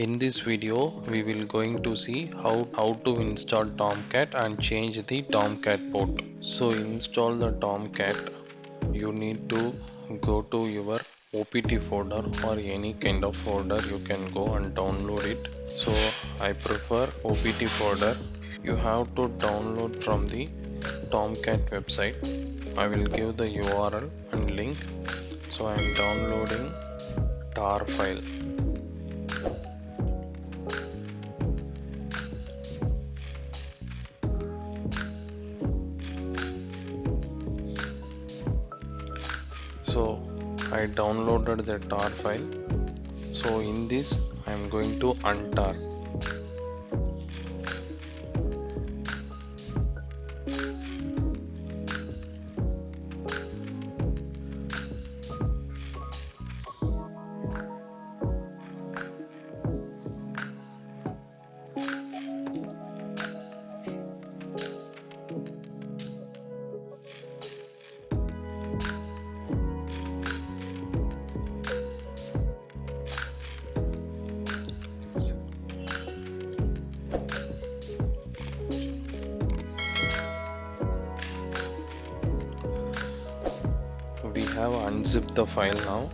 In this video, we will going to see how to install Tomcat and change the Tomcat port. So install the Tomcat, you need to go to your OPT folder or any kind of folder you can go and download it. So I prefer OPT folder. You have to download from the Tomcat website. I will give the URL and link. So I am downloading tar file. So I downloaded the tar file. So in this I am going to untar. We have unzipped the file now.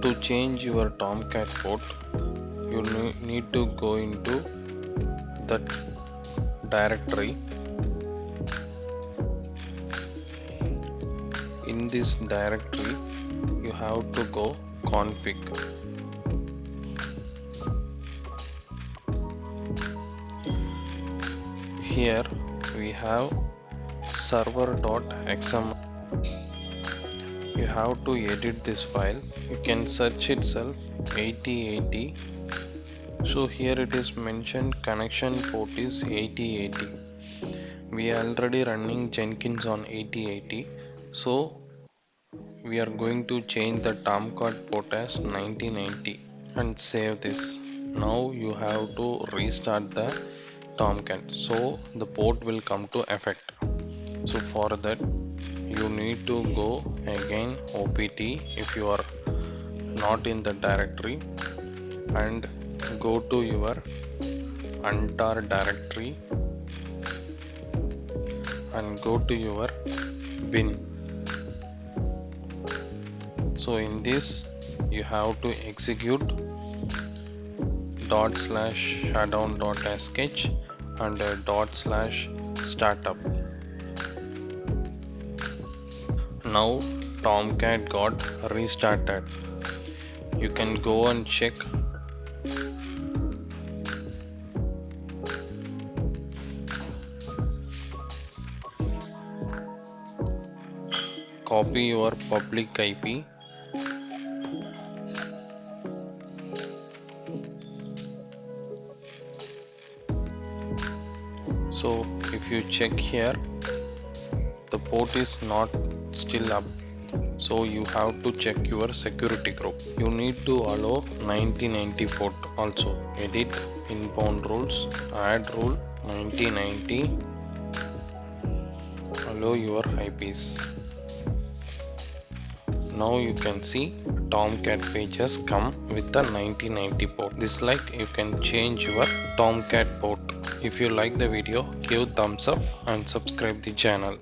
To change your Tomcat port, you need to go into that directory. In this directory, you have to go config. Here we have server.xml. You have to edit this file. You can search itself 8080. So here it is mentioned connection port is 8080. We are already running Jenkins on 8080. So we are going to change the Tomcat port as 1990 and save this. Now you have to restart the Tomcat, so the port will come to effect. So for that you need to go again OPT if you are not in the directory, and go to your untar directory and go to your bin. So in this you have to execute /shutdown.sh and /startup. Now Tomcat got restarted. You can go and check. Copy your public IP. So if you check here, the port is not still up. So you have to check your security group. You need to allow 1990 port also. Edit inbound rules, add rule 1990, allow your IPs. Now you can see Tomcat pages come with the 1990 port. This like you can change your Tomcat port. If you like the video, give thumbs up and subscribe the channel.